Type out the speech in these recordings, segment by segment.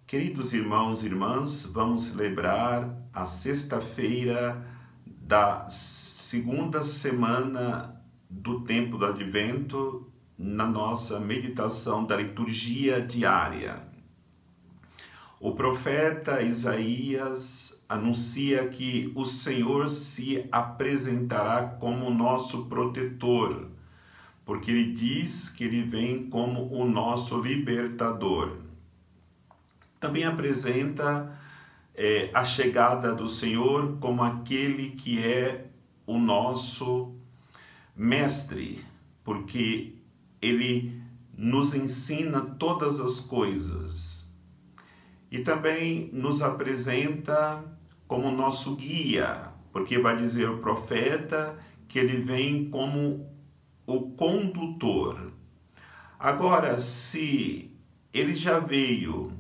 Queridos irmãos e irmãs, vamos celebrar a sexta-feira da segunda semana do tempo do Advento na nossa meditação da liturgia diária. O profeta Isaías anuncia que o Senhor se apresentará como nosso protetor, porque ele diz que ele vem como o nosso libertador. Também apresenta a chegada do Senhor como aquele que é o nosso mestre, porque ele nos ensina todas as coisas. E também nos apresenta como nosso guia, porque vai dizer o profeta que ele vem como o condutor. Agora, se ele já veio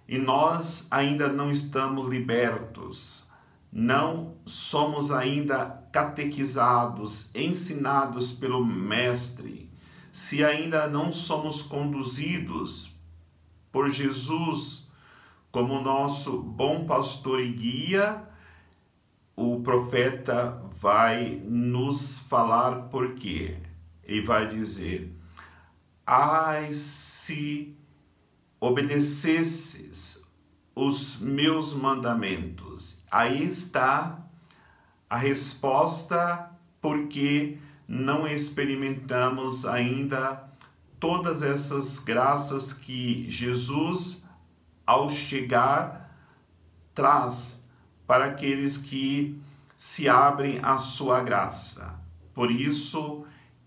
e nós ainda não estamos libertos, não somos ainda catequizados, ensinados pelo Mestre, se ainda não somos conduzidos por Jesus como nosso bom pastor e guia, o profeta vai nos falar por quê. Ele vai dizer: ai, se obedecesses os meus mandamentos. Aí está a resposta, porque não experimentamos ainda todas essas graças que Jesus, ao chegar, traz para aqueles que se abrem à sua graça. Por isso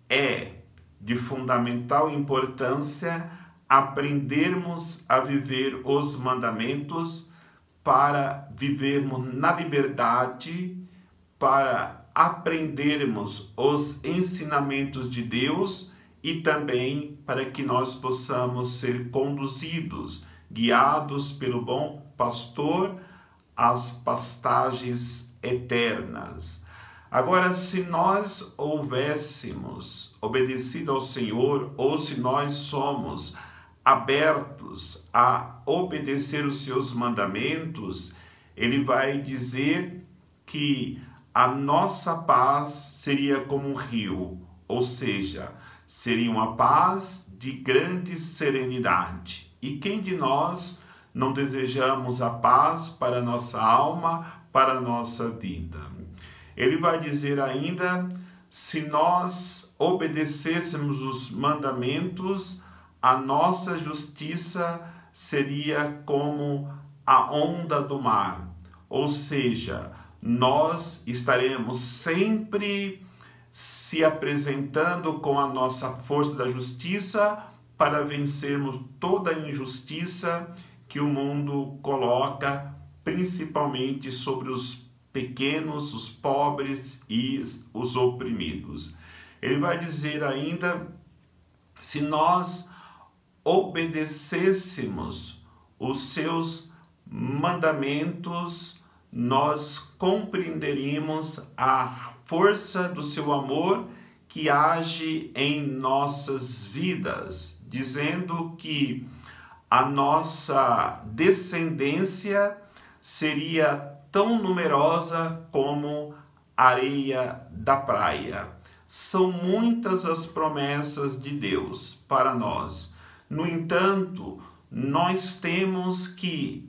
é de fundamental importância aprendermos a viver os mandamentos para vivermos na liberdade, para aprendermos os ensinamentos de Deus e também para que nós possamos ser conduzidos, guiados pelo bom pastor às pastagens eternas. Agora, se nós houvéssemos obedecido ao Senhor, ou se nós somos abertos a obedecer os seus mandamentos, ele vai dizer que a nossa paz seria como um rio, ou seja, seria uma paz de grande serenidade. E quem de nós não desejamos a paz para a nossa alma, para a nossa vida? Ele vai dizer ainda: se nós obedecêssemos os mandamentos, a nossa justiça seria como a onda do mar. Ou seja, nós estaremos sempre se apresentando com a nossa força da justiça para vencermos toda a injustiça que o mundo coloca, principalmente sobre os pequenos, os pobres e os oprimidos. Ele vai dizer ainda: se nós obedecêssemos os seus mandamentos, nós compreenderíamos a força do seu amor que age em nossas vidas, dizendo que a nossa descendência seria tão numerosa como a areia da praia. São muitas as promessas de Deus para nós. No entanto, nós temos que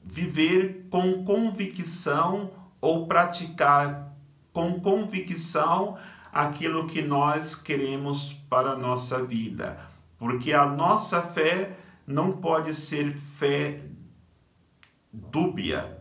viver com convicção ou praticar com convicção aquilo que nós queremos para a nossa vida. Porque a nossa fé não pode ser fé dúbia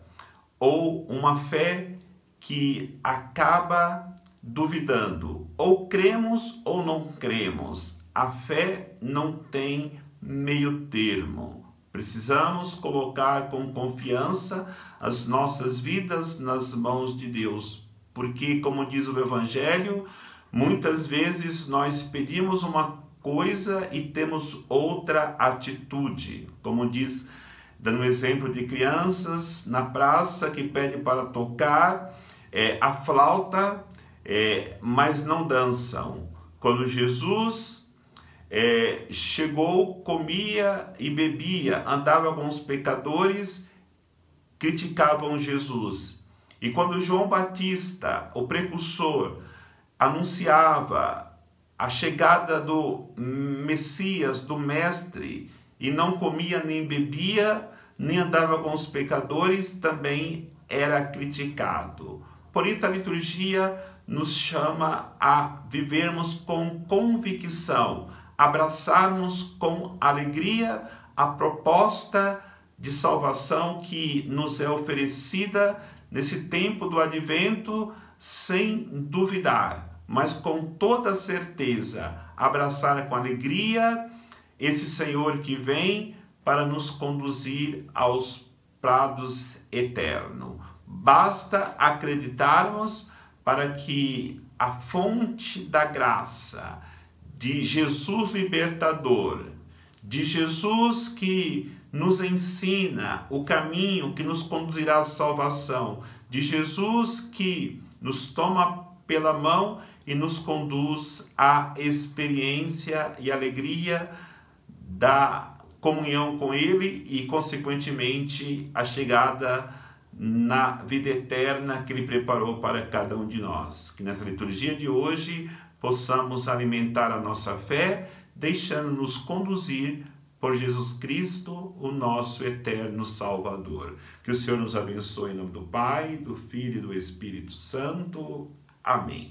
ou uma fé que acaba duvidando. Ou cremos ou não cremos. A fé não tem meio termo. Precisamos colocar com confiança as nossas vidas nas mãos de Deus. Porque, como diz o Evangelho, muitas vezes nós pedimos uma coisa e temos outra atitude. Como diz, dando exemplo de crianças na praça que pedem para tocar a flauta, mas não dançam. Quando Jesus chegou, comia e bebia, andava com os pecadores, criticavam Jesus. E quando João Batista, o precursor, anunciava a chegada do Messias, do Mestre, e não comia nem bebia, nem andava com os pecadores, também era criticado. Por isso a liturgia nos chama a vivermos com convicção, abraçarmos com alegria a proposta de salvação que nos é oferecida nesse tempo do advento, sem duvidar, mas com toda certeza, abraçar com alegria esse Senhor que vem para nos conduzir aos prados eternos. Basta acreditarmos para que a fonte da graça de Jesus libertador, de Jesus que nos ensina o caminho que nos conduzirá à salvação, de Jesus que nos toma pela mão e nos conduz à experiência e alegria da comunhão com Ele e, consequentemente, a chegada na vida eterna que Ele preparou para cada um de nós. Que nessa liturgia de hoje possamos alimentar a nossa fé, deixando-nos conduzir por Jesus Cristo, o nosso eterno Salvador. Que o Senhor nos abençoe em nome do Pai, do Filho e do Espírito Santo. Amém.